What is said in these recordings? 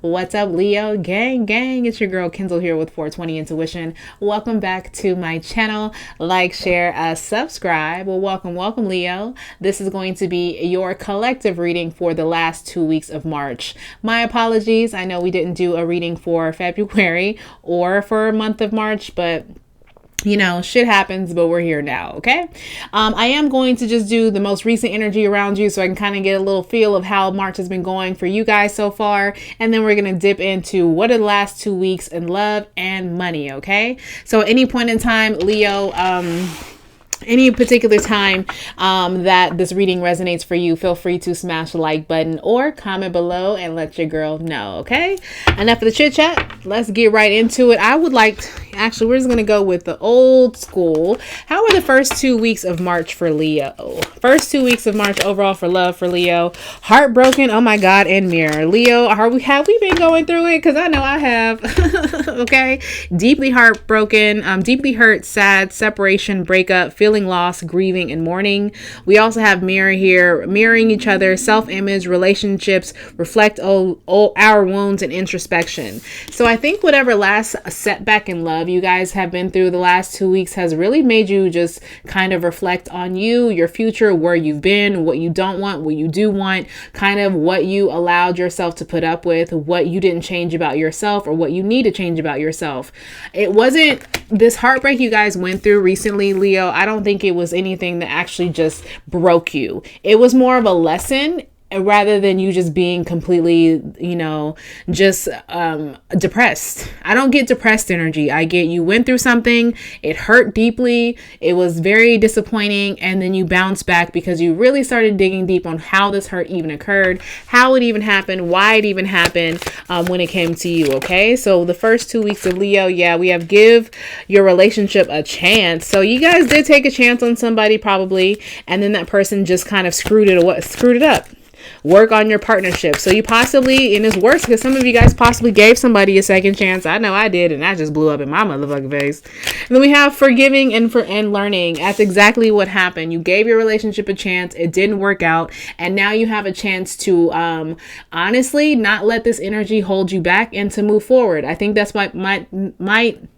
What's up, Leo? Gang. It's your girl, Kenzel, here with 420 Intuition. Welcome back to my channel. Like, share, subscribe. Well, welcome, Leo. This is going to be your collective reading for the last 2 weeks of March. My apologies. I know we didn't do a reading for February or for a month of March, but shit happens, but we're here now, okay? I am going to just do the most recent energy around you so I can kind of get a little feel of how March has been going for you guys so far. And then we're going to dip into what are the last 2 weeks in love and money, okay? So at any point in time, Leo, any particular time that this reading resonates for you, feel free to smash the like button or comment below and let your girl know, okay? Enough of the chit chat. Let's get right into it. Actually, we're just going to go with the old school. How are the first 2 weeks of March for Leo? First 2 weeks of March overall for love for Leo. Heartbroken, oh my God, and mirror. Leo, have we been going through it? Because I know I have. Okay? Deeply heartbroken, deeply hurt, sad, separation, breakup, feeling loss, grieving, and mourning. We also have mirror here, mirroring each other, self-image, relationships, reflect our wounds, and introspection. So I think whatever last setback in love you guys have been through the last 2 weeks has really made you just kind of reflect on you, your future, where you've been, what you don't want, what you do want, kind of what you allowed yourself to put up with, what you didn't change about yourself, or what you need to change about yourself. It wasn't this heartbreak you guys went through recently, Leo. I don't think it was anything that actually just broke you. It was more of a lesson rather than you just being completely, just depressed. I don't get depressed energy. I get you went through something, it hurt deeply, it was very disappointing, and then you bounce back because you really started digging deep on how this hurt even occurred, how it even happened, why it even happened when it came to you, okay? So the first 2 weeks of Leo, we have give your relationship a chance. So you guys did take a chance on somebody probably, and then that person just kind of screwed it up. Work on your partnership. So you possibly, and it's worse because some of you guys possibly gave somebody a second chance. I know I did, and that just blew up in my motherfucking face. And then we have forgiving and learning. That's exactly what happened. You gave your relationship a chance. It didn't work out, and now you have a chance to honestly not let this energy hold you back and to move forward. I think that's what might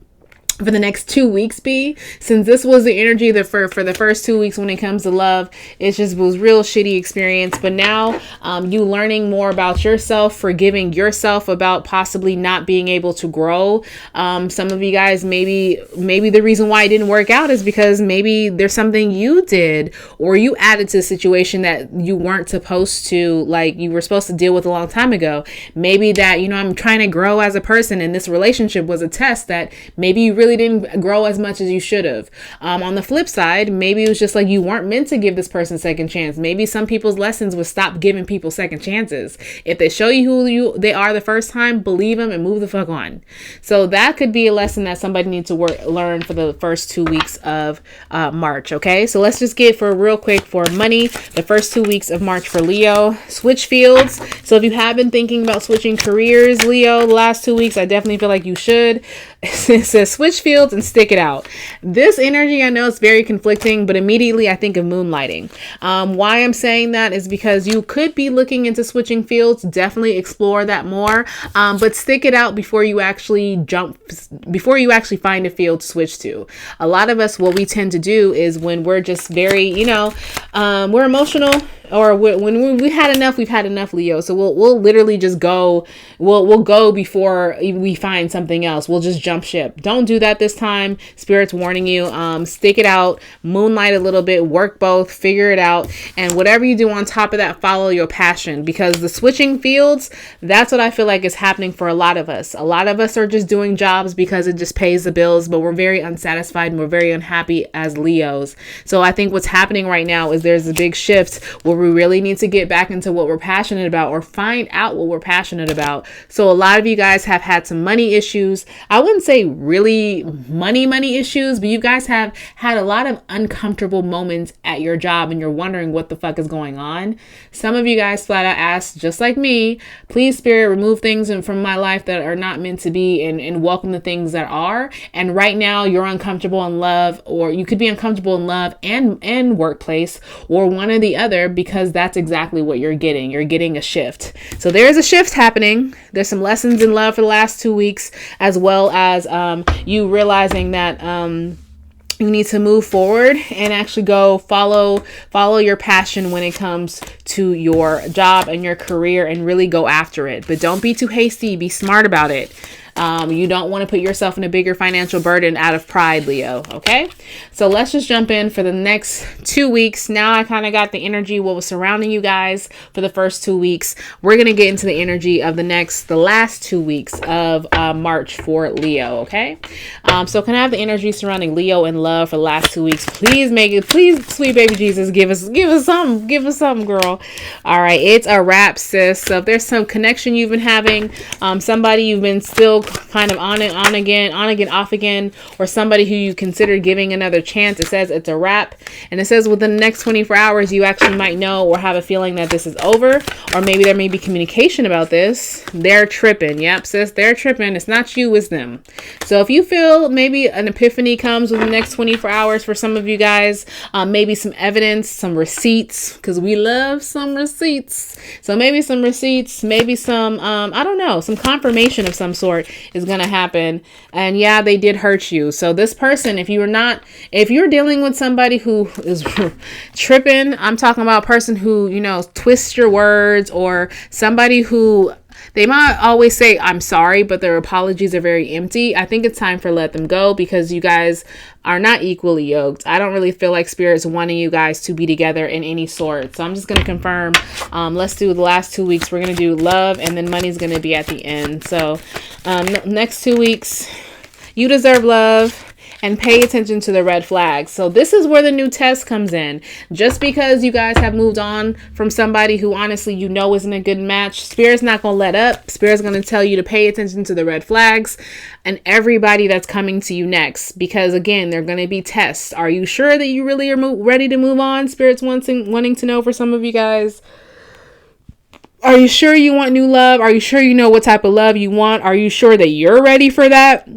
for the next 2 weeks be, since this was the energy that for the first 2 weeks when it comes to love, it just was real shitty experience. But now you learning more about yourself, forgiving yourself about possibly not being able to grow. Some of you guys, maybe the reason why it didn't work out is because maybe there's something you did or you added to the situation that you weren't supposed to, like you were supposed to deal with a long time ago. Maybe that, I'm trying to grow as a person, and this relationship was a test that maybe you really didn't grow as much as you should have. On the flip side, maybe it was just like you weren't meant to give this person a second chance. Maybe some people's lessons was stop giving people second chances. If they show you who they are the first time, believe them and move the fuck on. So that could be a lesson that somebody needs to learn for the first 2 weeks of March. Okay, so let's just get for real quick for money. The first 2 weeks of March for Leo. Switch fields. So if you have been thinking about switching careers, Leo, the last 2 weeks, I definitely feel like you should. It says switch fields and stick it out. This energy, I know it's very conflicting, but immediately I think of moonlighting. Why I'm saying that is because you could be looking into switching fields. Definitely explore that more, but stick it out before you actually find a field to switch to. A lot of us, what we tend to do is when we're just very, we're emotional, or when we had enough, we've had enough, Leo. So we'll literally just go. We'll go before we find something else. We'll just jump ship. Don't do that this time. Spirit's warning you. Stick it out. Moonlight a little bit. Work both. Figure it out. And whatever you do on top of that, follow your passion. Because the switching fields, that's what I feel like is happening for a lot of us. A lot of us are just doing jobs because it just pays the bills, but we're very unsatisfied and we're very unhappy as Leos. So I think what's happening right now is there's a big shift where we really need to get back into what we're passionate about, or find out what we're passionate about. So a lot of you guys have had some money issues. I wouldn't say really money issues, but you guys have had a lot of uncomfortable moments at your job and you're wondering what the fuck is going on. Some of you guys flat out asked, just like me, please Spirit, remove things from my life that are not meant to be, and welcome the things that are. And right now you're uncomfortable in love, or you could be uncomfortable in love and workplace, or one or the other, because because that's exactly what you're getting. You're getting a shift. So there's a shift happening. There's some lessons in love for the last 2 weeks, as well as you realizing that you need to move forward and actually go follow your passion when it comes to your job and your career, and really go after it. But don't be too hasty. Be smart about it. You don't want to put yourself in a bigger financial burden out of pride, Leo. Okay. So let's just jump in for the next 2 weeks. Now I kind of got the energy, what was surrounding you guys for the first 2 weeks. We're going to get into the energy of the last 2 weeks of March for Leo. Okay. So can I have the energy surrounding Leo and love for the last 2 weeks? Please sweet baby Jesus, give us something, girl. All right. It's a wrap, sis. So if there's some connection you've been having, somebody you've been still kind of on again, off again, or somebody who you consider giving another chance, it says it's a wrap. And it says within the next 24 hours, you actually might know or have a feeling that this is over, or maybe there may be communication about this. They're tripping. Yep, sis, they're tripping. It's not you, it's them. So if you feel maybe an epiphany comes within the next 24 hours for some of you guys, maybe some evidence, some receipts, because we love some receipts. So maybe some receipts, maybe some, I don't know, some confirmation of some sort is going to happen. And yeah, they did hurt you. So this person, if you're dealing with somebody who is tripping, I'm talking about a person who, twists your words, or somebody who they might always say, I'm sorry, but their apologies are very empty. I think it's time for let them go, because you guys are not equally yoked. I don't really feel like Spirit's wanting you guys to be together in any sort. So I'm just going to confirm. Let's do the last 2 weeks. We're going to do love, and then money's going to be at the end. So next 2 weeks, you deserve love. And pay attention to the red flags. So this is where the new test comes in. Just because you guys have moved on from somebody who honestly isn't a good match, Spirit's not going to let up. Spirit's going to tell you to pay attention to the red flags and everybody that's coming to you next. Because again, they're going to be tests. Are you sure that you really are ready to move on? Spirit's wanting to know for some of you guys. Are you sure you want new love? Are you sure you know what type of love you want? Are you sure that you're ready for that?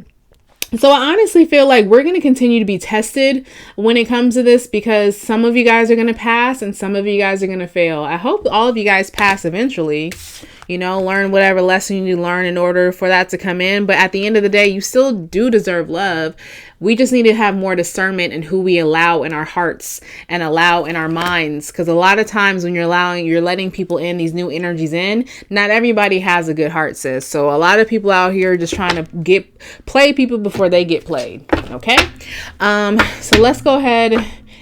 So I honestly feel like we're going to continue to be tested when it comes to this, because some of you guys are going to pass and some of you guys are going to fail. I hope all of you guys pass eventually, learn whatever lesson you need to learn in order for that to come in. But at the end of the day, you still do deserve love. We just need to have more discernment in who we allow in our hearts and allow in our minds. Because a lot of times when you're letting people in, these new energies in, not everybody has a good heart, sis. So a lot of people out here are just trying to play people before they get played. Okay. So let's go ahead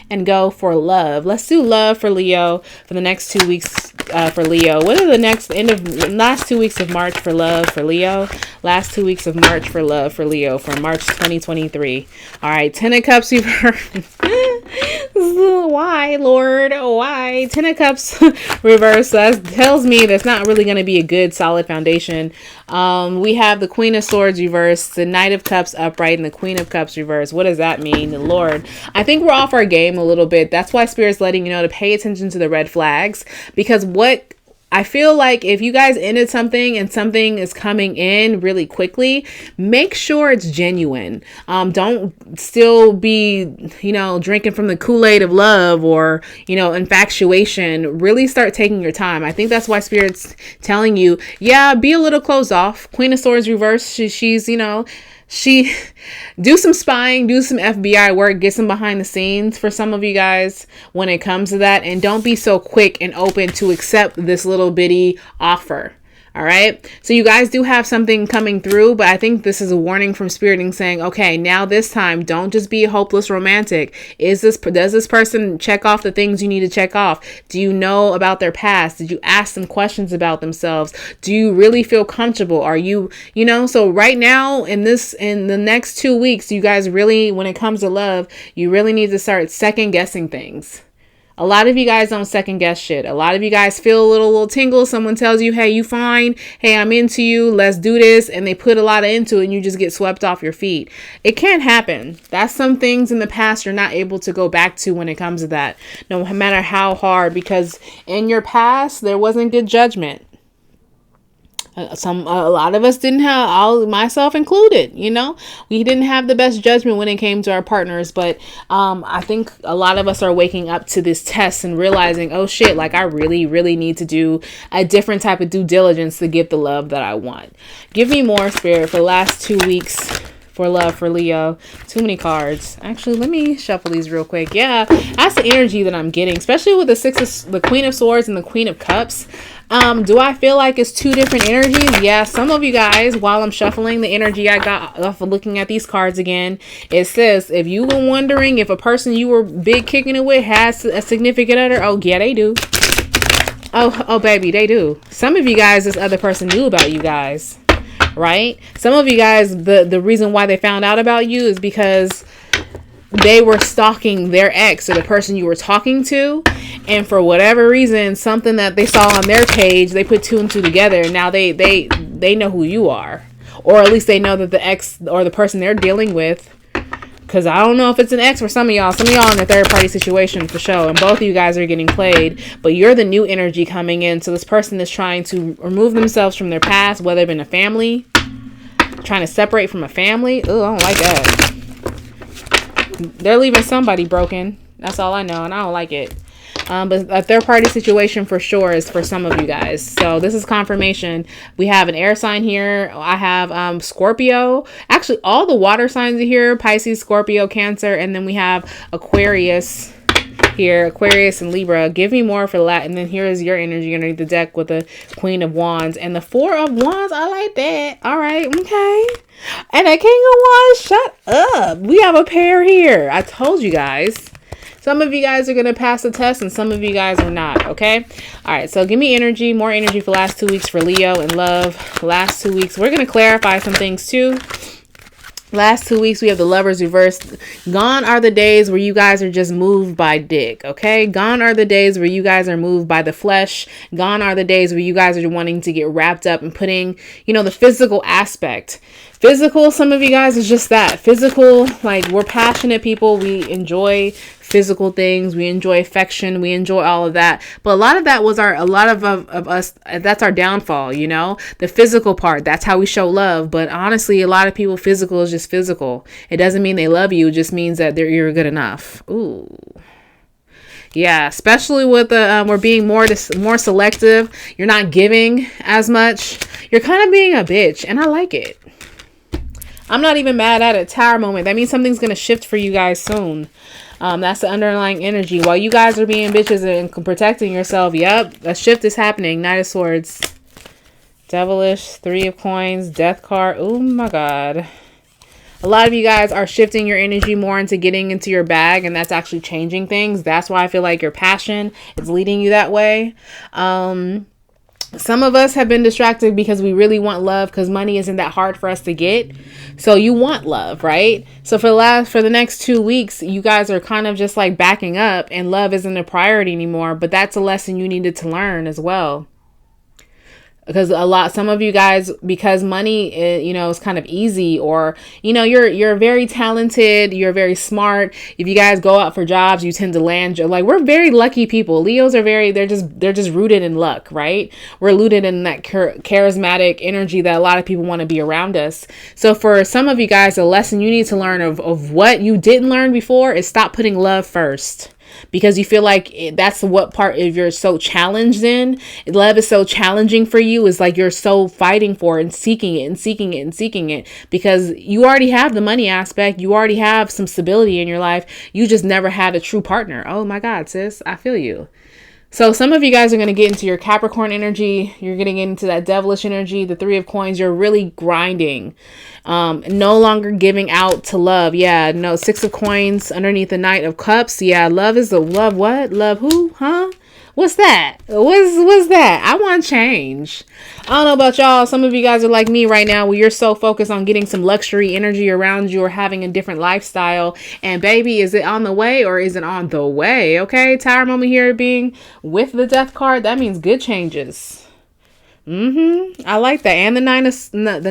and go for love. Let's do love for Leo for the next 2 weeks. For Leo, what are the last 2 weeks of March for love for Leo? Last 2 weeks of March for love for Leo for March 2023. All right, 10 of Cups you've heard. Why, Lord? Why? 10 of Cups reverse. That tells me that's not really going to be a good solid foundation. We have the Queen of Swords reverse, the Knight of Cups upright, and the Queen of Cups reverse. What does that mean? The Lord, I think we're off our game a little bit. That's why Spirit's letting you know to pay attention to the red flags, because what I feel like if you guys ended something and something is coming in really quickly, make sure it's genuine. Don't still be, drinking from the Kool-Aid of love or, infatuation. Really start taking your time. I think that's why Spirit's telling you, be a little closed off. Queen of Swords reverse. She's she do some spying, do some FBI work, get some behind the scenes for some of you guys when it comes to that. And don't be so quick and open to accept this little bitty offer. All right. So you guys do have something coming through, but I think this is a warning from Spirit and saying, okay, now this time, don't just be a hopeless romantic. Does this person check off the things you need to check off? Do you know about their past? Did you ask them questions about themselves? Do you really feel comfortable? Are you, so right now in the next 2 weeks, you guys really, when it comes to love, you really need to start second guessing things. A lot of you guys don't second guess shit. A lot of you guys feel a little tingle. Someone tells you, hey, you fine. Hey, I'm into you. Let's do this. And they put a lot into it and you just get swept off your feet. It can't happen. That's some things in the past you're not able to go back to when it comes to that. No matter how hard, because in your past, there wasn't good judgment. A lot of us didn't have, all myself included, we didn't have the best judgment when it came to our partners. But I think a lot of us are waking up to this test and realizing, oh shit, like I really, really need to do a different type of due diligence to get the love that I want. Give me more, Spirit, for the last 2 weeks for love for Leo. Too many cards. Actually, let me shuffle these real quick. Yeah, that's the energy that I'm getting, especially with the Queen of Swords and the Queen of Cups. Do I feel like it's two different energies? Yeah, some of you guys, while I'm shuffling, the energy I got off of looking at these cards again, it says, if you were wondering if a person you were big kicking it with has a significant other, oh yeah, they do. Oh baby, they do. Some of you guys, this other person knew about you guys, right? Some of you guys, the reason why they found out about you is because they were stalking their ex or the person you were talking to, and for whatever reason, something that they saw on their page, they put two and two together, and now they know who you are, or at least they know that the ex or the person they're dealing with, because I don't know if it's an ex for some of y'all in a third party situation for sure, and both of you guys are getting played, but you're the new energy coming in. So this person is trying to remove themselves from their past, whether it's been a family, trying to separate from a family. Oh, I don't like that. They're leaving somebody broken. That's all I know, and I don't like it. But a third party situation for sure is for some of you guys. So this is confirmation. We have an air sign here. I have Scorpio. Actually, all the water signs are here. Pisces, Scorpio, Cancer. And then we have Aquarius here. Aquarius and Libra. Give me more for that. And then here is your energy underneath the deck with the Queen of Wands. And the Four of Wands. I like that. All right. Okay. And a King of Wands. Shut up. We have a pair here. I told you guys. Some of you guys are going to pass the test and some of you guys are not, okay? All right, so give me energy, more energy for the last 2 weeks for Leo and love. Last 2 weeks, we're going to clarify some things too. Last 2 weeks, we have the Lovers reversed. Gone are the days where you guys are just moved by dick, okay? Gone are the days where you guys are moved by the flesh. Gone are the days where you guys are wanting to get wrapped up and putting, the physical aspect. Physical, some of you guys is just that. Physical, like we're passionate people. We enjoy physical things. We enjoy affection. We enjoy all of that. But a lot of that was a lot of us, that's our downfall, the physical part. That's how we show love. But honestly, a lot of people, physical is just physical. It doesn't mean they love you. It just means that you're good enough. Ooh. Yeah, especially with we're being more selective. You're not giving as much. You're kind of being a bitch, and I like it. I'm not even mad at it. Tower moment. That means something's going to shift for you guys soon. That's the underlying energy. While you guys are being bitches and protecting yourself, yep, a shift is happening. Knight of Swords. Devilish. Three of Coins. Death card. Oh my God. A lot of you guys are shifting your energy more into getting into your bag, and that's actually changing things. That's why I feel like your passion is leading you that way. Some of us have been distracted because we really want love, because money isn't that hard for us to get. So you want love, right? So for the next 2 weeks, you guys are kind of just like backing up, and love isn't a priority anymore. But that's a lesson you needed to learn as well. Because some of you guys, because money, is kind of easy, or, you're very talented, you're very smart. If you guys go out for jobs, you tend to land, like, we're very lucky people. Leos are they're just rooted in luck, right? We're rooted in that charismatic energy that a lot of people want to be around us. So for some of you guys, the lesson you need to learn of what you didn't learn before is stop putting love first. Because you feel like that's what part if you're so challenged in. Love is so challenging for you. It's like you're so fighting for it and seeking it and seeking it and seeking it. Because you already have the money aspect. You already have some stability in your life. You just never had a true partner. Oh my God, sis. I feel you. So some of you guys are going to get into your Capricorn energy. You're getting into that devilish energy, the Three of Coins. You're really grinding. No longer giving out to love. Yeah, no, Six of Coins underneath the Knight of Cups. Yeah, love is the love. What? Love who? Huh? What's that? What's that? I want change. I don't know about y'all. Some of you guys are like me right now, where you're so focused on getting some luxury energy around you or having a different lifestyle. And baby, is it on the way or is it on the way? Okay, Tower moment here being with the Death card. That means good changes. I like that. And the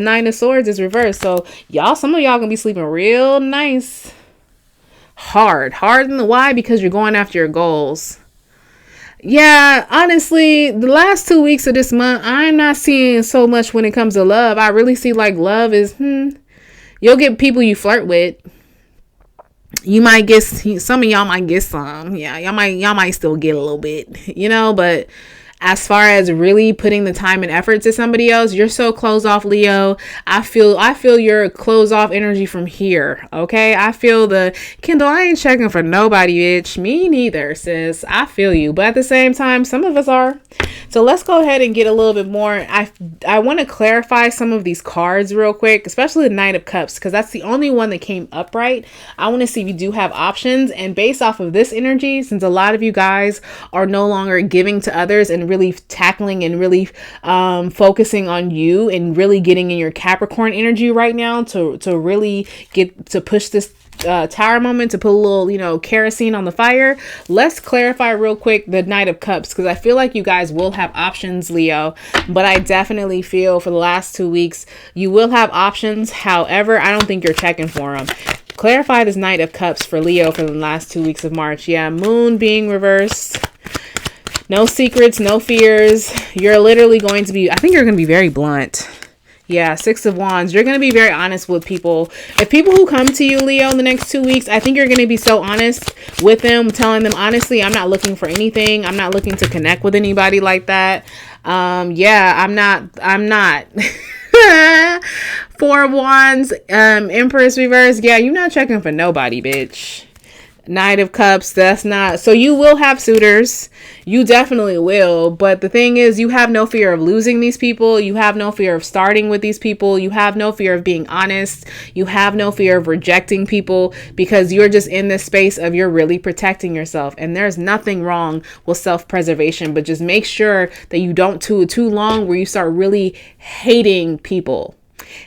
Nine of Swords is reversed. So some of y'all gonna be sleeping real nice. Hard in the why? Because you're going after your goals. Yeah, honestly, the last 2 weeks of this month, I'm not seeing so much when it comes to love. I really see like love is, you'll get people you flirt with. You might get, some of y'all might get some. Yeah, y'all might still get a little bit, but as far as really putting the time and effort to somebody else, you're so closed off, Leo. I feel your closed off energy from here. Okay. I feel Kendall, I ain't checking for nobody, bitch. Me neither, sis. I feel you. But at the same time, some of us are. So let's go ahead and get a little bit more. I want to clarify some of these cards real quick, especially the Knight of Cups, because that's the only one that came upright. I want to see if you do have options. And based off of this energy, since a lot of you guys are no longer giving to others and really tackling and really focusing on you and really getting in your Capricorn energy right now to really get to push this tower moment, to put a little kerosene on the fire. Let's clarify real quick the Knight of Cups, because I feel like you guys will have options, Leo, but I definitely feel for the last 2 weeks you will have options. However, I don't think you're checking for them. Clarify this Knight of Cups for Leo for the last 2 weeks of March. Yeah, Moon being reversed. No secrets, no fears. You're literally going to be, I think you're going to be very blunt. Yeah, Six of Wands. You're going to be very honest with people. If people who come to you, Leo, in the next 2 weeks, I think you're going to be so honest with them, telling them, honestly, I'm not looking for anything. I'm not looking to connect with anybody like that. Yeah, I'm not. Four of Wands, Empress reverse. Yeah, you're not checking for nobody, bitch. Knight of Cups, that's not, so you will have suitors, you definitely will, but the thing is, you have no fear of losing these people, you have no fear of starting with these people, you have no fear of being honest, you have no fear of rejecting people, because you're just in this space of you're really protecting yourself, and there's nothing wrong with self-preservation, but just make sure that you don't do it too long where you start really hating people.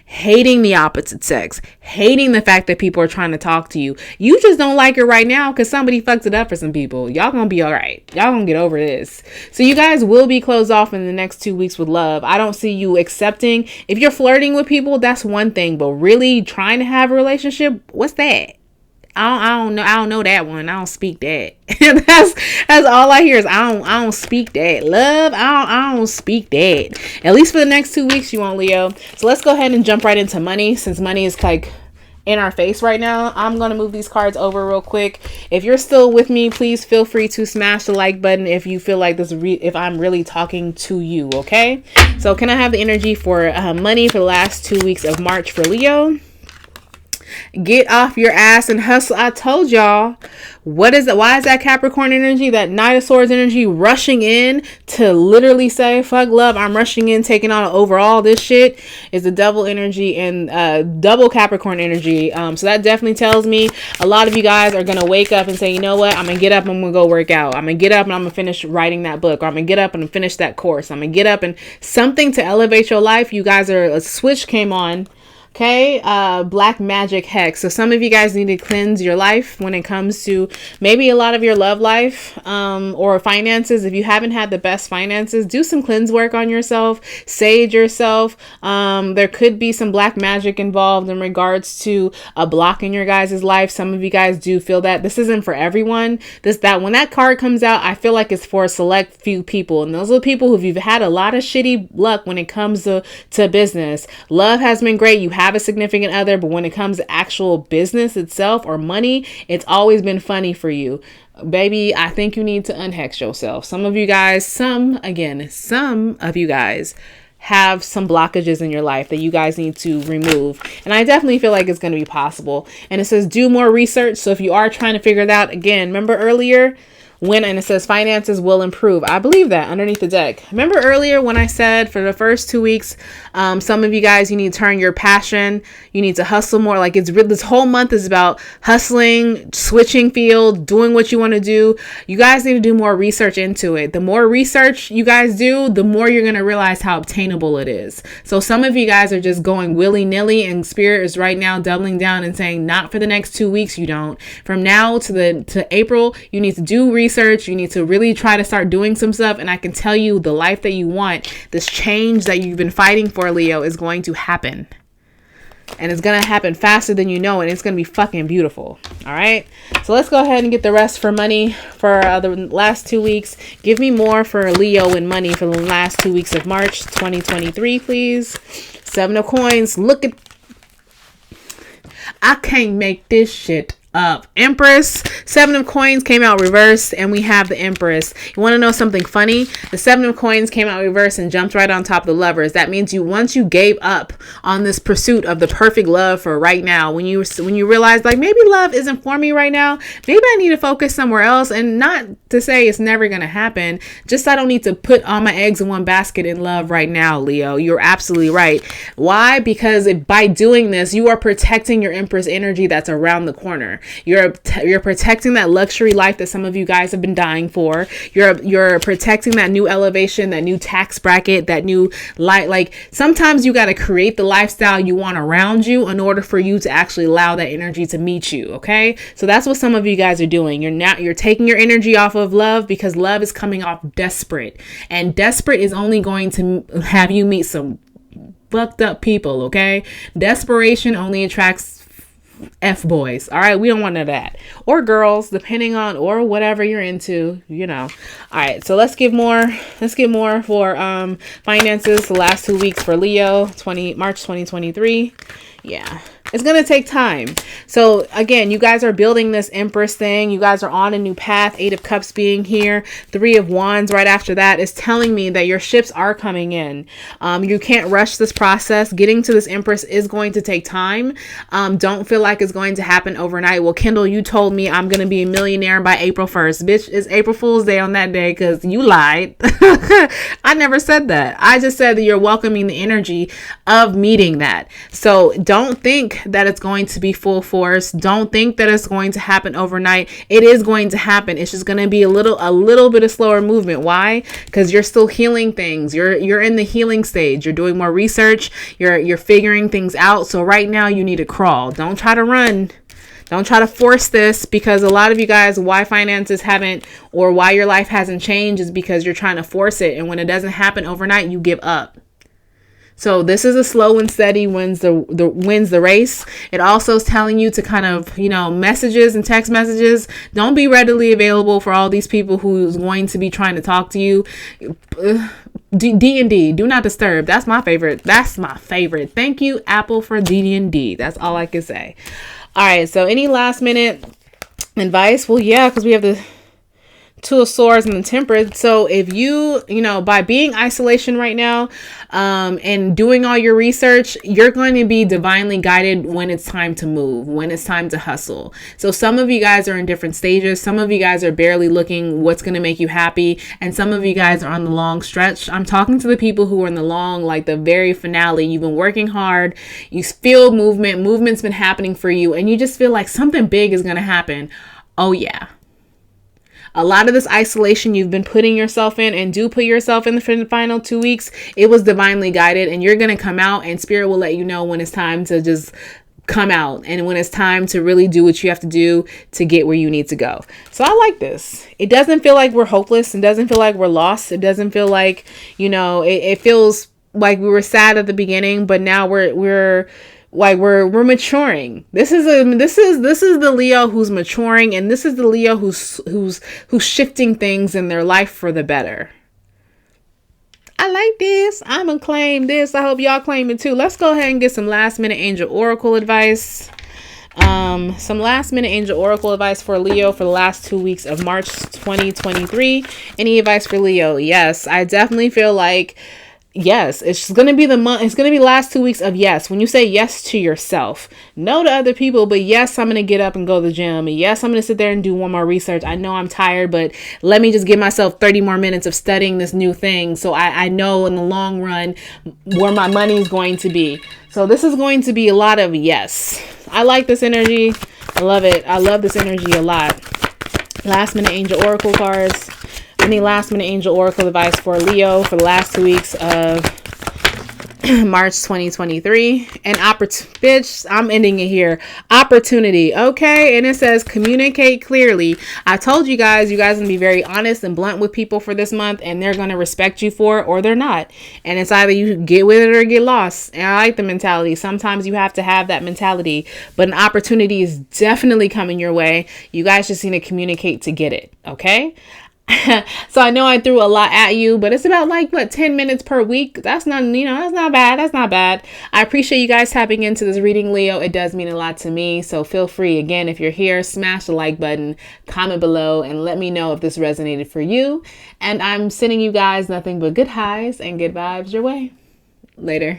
Hating the opposite sex, hating the fact that people are trying to talk to you. You just don't like it right now because somebody fucked it up for some people. Y'all gonna be all right. Y'all gonna get over this. So you guys will be closed off in the next 2 weeks with love. I don't see you accepting. If you're flirting with people, that's one thing, but really trying to have a relationship, what's that? I don't know. I don't know that one. I don't speak that. that's all I hear is I don't speak that. Love, I don't speak that. At least for the next 2 weeks, you won't, Leo. So let's go ahead and jump right into money, since money is like in our face right now. I'm going to move these cards over real quick. If you're still with me, please feel free to smash the like button if you feel like this, if I'm really talking to you. Okay. So can I have the energy for money for the last 2 weeks of March for Leo? Get off your ass and hustle. I told y'all. What is that? Why is that Capricorn energy, that Knight of Swords energy rushing in to literally say, fuck love, I'm rushing in, taking on overall this shit, is the double energy and double Capricorn energy. So that definitely tells me a lot of you guys are going to wake up and say, you know what? I'm going to get up and I'm going to go work out. I'm going to get up and I'm going to finish writing that book. Or I'm going to get up and finish that course. I'm going to get up and something to elevate your life. You guys are, a switch came on. Okay, black magic hex. So some of you guys need to cleanse your life when it comes to maybe a lot of your love life or finances. If you haven't had the best finances, do some cleanse work on yourself, sage yourself. There could be some black magic involved in regards to a block in your guys' life. Some of you guys do feel that. This isn't for everyone. That when that card comes out, I feel like it's for a select few people. And those are the people who've had a lot of shitty luck when it comes to business. Love has been great. You have a significant other, but when it comes to actual business itself or money, it's always been funny for you. Baby, I think you need to unhex yourself. Some of you guys, some of you guys have some blockages in your life that you guys need to remove. And I definitely feel like it's going to be possible. And it says do more research. So if you are trying to figure it out, again, remember earlier, and it says finances will improve. I believe that underneath the deck. Remember earlier when I said for the first 2 weeks, some of you guys, you need to turn your passion. You need to hustle more. Like it's this whole month is about hustling, switching field, doing what you want to do. You guys need to do more research into it. The more research you guys do, the more you're going to realize how obtainable it is. So some of you guys are just going willy nilly, and Spirit is right now doubling down and saying, not for the next 2 weeks. You don't. From now to April, you need to do research. You need to really try to start doing some stuff. And I can tell you the life that you want, this change that you've been fighting for, Leo, is going to happen. And it's going to happen faster than you know, and it's going to be fucking beautiful. All right. So let's go ahead and get the rest for money for the last 2 weeks. Give me more for Leo and money for the last 2 weeks of March 2023, please. 7 of coins. Look at, I can't make this shit up. Empress. 7 of coins came out reversed, and we have the Empress. You want to know something funny? The 7 of coins came out reversed and jumped right on top of the Lovers. That means once you gave up on this pursuit of the perfect love for right now, when you realize like maybe love isn't for me right now, maybe I need to focus somewhere else. And not to say it's never going to happen, just I don't need to put all my eggs in one basket in love right now, Leo. You're absolutely right. Why? Because by doing this, you are protecting your Empress energy that's around the corner. You're protecting that luxury life that some of you guys have been dying for. You're protecting that new elevation, that new tax bracket, that new light. Like sometimes you got to create the lifestyle you want around you in order for you to actually allow that energy to meet you. Okay. So that's what some of you guys are doing. You're taking your energy off of love because love is coming off desperate, and desperate is only going to have you meet some fucked up people. Okay. Desperation only attracts F-boys. All right. We don't want none of that. Or girls, depending on, or whatever you're into, you know. All right. So let's give more for finances the last 2 weeks for Leo, March 2023. Yeah. It's going to take time. So again, you guys are building this Empress thing. You guys are on a new path. 8 of Cups being here. 3 of Wands right after that is telling me that your ships are coming in. You can't rush this process. Getting to this Empress is going to take time. Don't feel like it's going to happen overnight. Well, Kendall, you told me I'm going to be a millionaire by April 1st. Bitch, it's April Fool's Day on that day because you lied. I never said that. I just said that you're welcoming the energy of meeting that. So don't think that it's going to be full force. Don't think that it's going to happen overnight. It is going to happen. It's just going to be a little bit of slower movement. Why? Because you're still healing things. You're in the healing stage. You're doing more research. You're figuring things out. So right now you need to crawl. Don't try to run. Don't try to force this, because a lot of you guys, why finances haven't, or why your life hasn't changed, is because you're trying to force it. And when it doesn't happen overnight, you give up. So this is a slow and steady wins the race. It also is telling you to kind of, messages and text messages. Don't be readily available for all these people who's going to be trying to talk to you. D&D, do not disturb. That's my favorite. Thank you, Apple, for D&D. That's all I can say. All right. So any last minute advice? Well, yeah, because we have the 2 of Swords and the Temperance. So if you, by being isolation right now, and doing all your research, you're going to be divinely guided when it's time to move, when it's time to hustle. So some of you guys are in different stages. Some of you guys are barely looking what's going to make you happy. And some of you guys are on the long stretch. I'm talking to the people who are in the long, like the very finale. You've been working hard. You feel movement's been happening for you. And you just feel like something big is going to happen. Oh yeah. A lot of this isolation you've been putting yourself in, and do put yourself in the final 2 weeks, it was divinely guided, and you're going to come out, and Spirit will let you know when it's time to just come out, and when it's time to really do what you have to do to get where you need to go. So I like this. It doesn't feel like we're hopeless. It doesn't feel like we're lost. It doesn't feel like, it feels like we were sad at the beginning, but now we're maturing. This is the Leo who's maturing, and this is the Leo who's shifting things in their life for the better. I like this. I'm gonna claim this. I hope y'all claim it too. Let's go ahead and get some last minute angel oracle advice. Some last minute angel oracle advice for Leo for the last 2 weeks of March 2023. Any advice for Leo? Yes, I definitely feel like yes, it's going to be the month. It's going to be last 2 weeks of yes. When you say yes to yourself, no to other people, but yes, I'm going to get up and go to the gym. And yes, I'm going to sit there and do one more research. I know I'm tired, but let me just give myself 30 more minutes of studying this new thing. So I know in the long run where my money is going to be. So this is going to be a lot of yes. I like this energy. I love it. I love this energy a lot. Last minute angel oracle cards. Any last minute angel oracle advice for Leo for the last 2 weeks of March 2023. And bitch, I'm ending it here. Opportunity. Okay. And it says communicate clearly. I told you guys gonna be very honest and blunt with people for this month, and they're gonna respect you for it or they're not. And it's either you get with it or get lost. And I like the mentality. Sometimes you have to have that mentality, but an opportunity is definitely coming your way. You guys just need to communicate to get it. Okay. So I know I threw a lot at you, but it's about 10 minutes per week. That's not, that's not bad. That's not bad. I appreciate you guys tapping into this reading, Leo. It does mean a lot to me. So feel free, again, if you're here, smash the like button, comment below, and let me know if this resonated for you. And I'm sending you guys nothing but good highs and good vibes your way. Later.